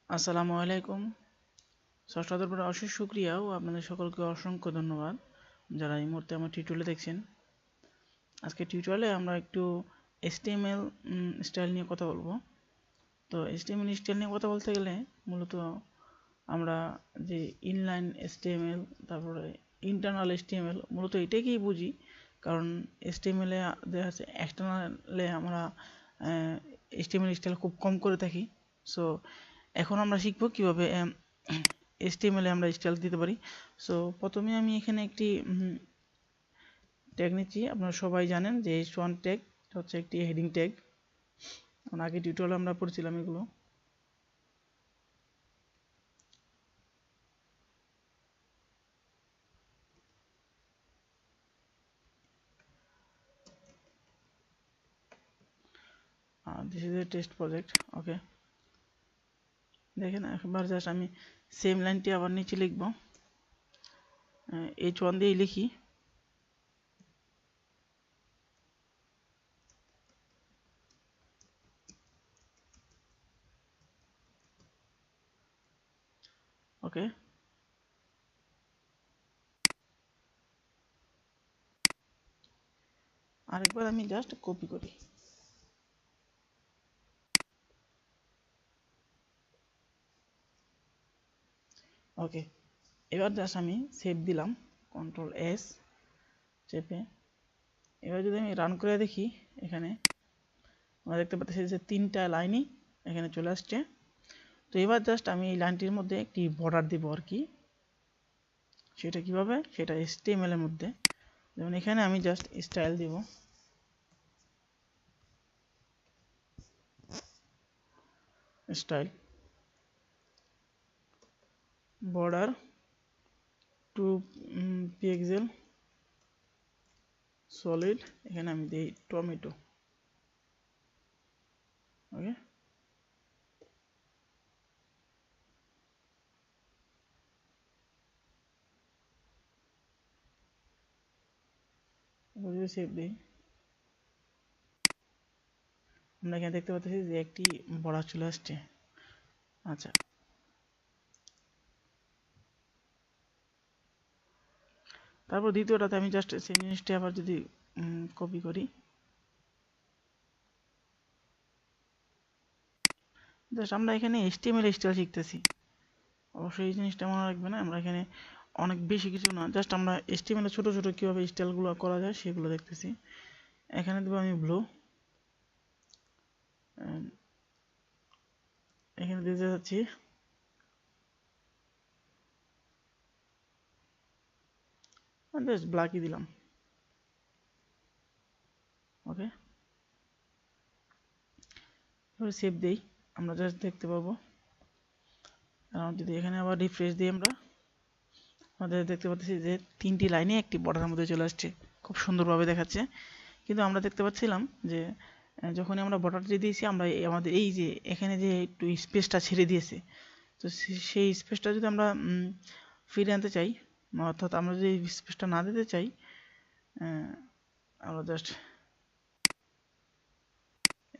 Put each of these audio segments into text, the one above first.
আসসালামু আলাইকুম। ষষ্ঠ পরে অশেষ শুকরিয়া ও আপনাদের সকলকে অসংখ্য ধন্যবাদ যারা এই মুহূর্তে আমার টিউটোরিয়ালে দেখছেন। আজকে টিউটোরিয়ালে আমরা একটু HTML স্টাইল নিয়ে কথা বলবো। তো HTML স্টাইল নিয়ে কথা বলতে গেলে মূলত আমরা যে ইনলাইন HTML তারপরে ইন্টারনাল HTML মূলত এটাকেই বুঝি, কারণ HTML এ দেখা যাচ্ছে এক্সটার্নালে আমরা HTML স্টাইল খুব কম করে থাকি। সো এখন আমরা শিখব কিভাবে HTML এ আমরা স্টাইল দিতে পারি। সো প্রথমে আমি এখানে একটি ট্যাগ নিচ্ছি। আপনারা সবাই জানেন যে h1 ট্যাগ হচ্ছে একটি হেডিং ট্যাগ। আগে টিউটোরিয়ালে আমরা পড়ছিলাম এগুলো। This is a test project. Okay, দেখেন একবার জাস্ট আমি সেম লাইনটি আবার নিচে লিখব। h1 দিয়েই লিখি। ওকে, আরেকবার আমি জাস্ট কপি করি। ওকে, এবার জাস্ট আমি সেভ দিলাম, কন্ট্রোল এস চেপে। এবার যদি আমি রান করে দেখি, এখানে আমরা দেখতে পাচ্ছি যে 3টা লাইনই এখানে চলে আসছে। তো এবার জাস্ট আমি এই লাইনটির মধ্যে একটি বর্ডার দিব আর কি। সেটা কিভাবে, সেটা HTML এর মধ্যে। যেমন এখানে আমি জাস্ট স্টাইল দিব, স্টাইল বর্ডার 2 পিক্সেল সলিড, এখানে আমি দিই টমেটো। ওকে, যদি সেভ দিই, আমরা এখানে দেখতে পাচ্ছি যে একটি বর্ডার চলে আসছে। আচ্ছা, তারপর দ্বিতীয়টাতে আমি জাস্ট সেই জিনিসটি আবার যদি কপি করি, জাস্ট আমরা এখানে HTML স্টাইল শিখতেছি। অবশ্যই এই জিনিসটা মনে রাখবেন, আমরা এখানে অনেক বেশি কিছু না, জাস্ট আমরা HTML এ ছোট ছোট কিভাবে স্টাইলগুলো করা যায় সেগুলো দেখতেছি। এখানে দেবো আমি ব্লু, এখানে দিতে যাচ্ছি জাস্ট ব্ল্যাকই দিলাম। ওকে, এবার সেভ দেই, আমরা জাস্ট দেখতে পাবো। আর যদি এখানে আবার রিফ্রেশ দিই, আমরা আমাদের দেখতে পাচ্ছি যে 3টি লাইনে একটি বর্ডারের মধ্যে চলে আসছে, খুব সুন্দরভাবে দেখাচ্ছে। কিন্তু আমরা দেখতে পাচ্ছিলাম যে যখনই আমরা বর্ডারটি দিয়েছি, আমরা আমাদের এই যে এখানে যে একটু স্পেসটা ছেড়ে দিয়েছে, তো সেই স্পেসটা যদি আমরা ফিরে আনতে চাই, অর্থাৎ আমরা যদি স্পেসটা না দিতে চাই, আমরা জাস্ট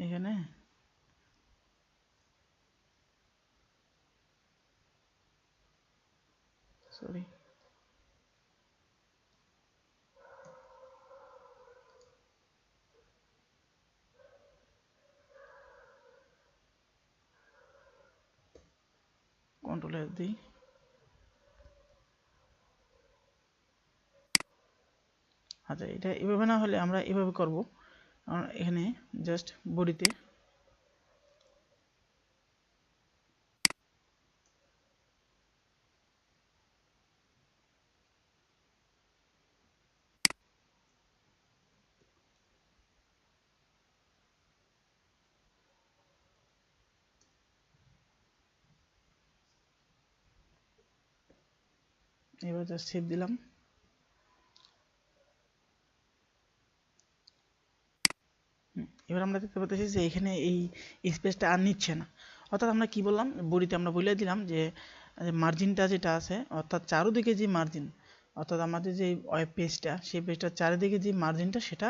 এখানে সরি কন্ট্রোল এস দিই। আচ্ছা, এটা এভাবে না হলে আমরা এভাবে করব। এখানে জাস্ট বডিতে এবার জাস্ট সেভ দিলাম। এবার আমরা দেখতে পাচ্ছি যে এখানে এই স্পেসটা আর নিচ্ছে না। অর্থাৎ আমরা কি বললাম, বডিতে আমরা বলে দিলাম যে মার্জিনটা যেটা আছে, অর্থাৎ চারদিকে যে মার্জিন, অর্থাৎ আমাদের যে ওয়েব পেজটা, সেই পেজটার চারিদিকে যে মার্জিনটা সেটা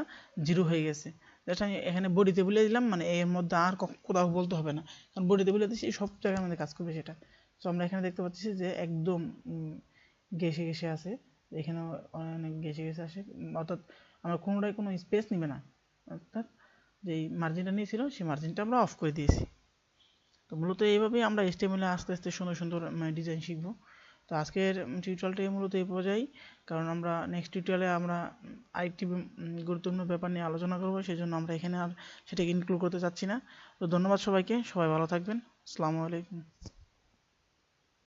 0 হয়ে গেছে। জাস্ট আমি এখানে বডিতে বলে দিলাম, মানে এর মধ্যে আর কোথাও বলতে হবে না, কারণ বডিতে বলে দিচ্ছি সব জায়গায় আমাদের কাজ করবে সেটা। তো আমরা এখানে দেখতে পাচ্ছি যে একদম ঘেসে ঘেসে আছে, এখানে অনেক ঘেসে ঘেসে আসে, অর্থাৎ আমরা কোনোটাই কোনো স্পেস নিবে না, অর্থাৎ যেই মার্জিনটা নিয়েছিল সেই মার্জিনটা আমরা অফ করে দিয়েছি। তো মূলত এইভাবেই আমরা HTML এ আস্তে আস্তে সুন্দর সুন্দর ডিজাইন শিখবো। তো আজকের টিউটোরিয়ালটা মূলত এই পর্যায়ে, কারণ আমরা নেক্সট টিউটোরিয়ালে আমরা আরেকটি গুরুত্বপূর্ণ ব্যাপার নিয়ে আলোচনা করবো, সেই জন্য আমরা এখানে আর সেটাকে ইনক্লুড করতে চাচ্ছি না। তো ধন্যবাদ সবাইকে, সবাই ভালো থাকবেন। আসসালামু আলাইকুম।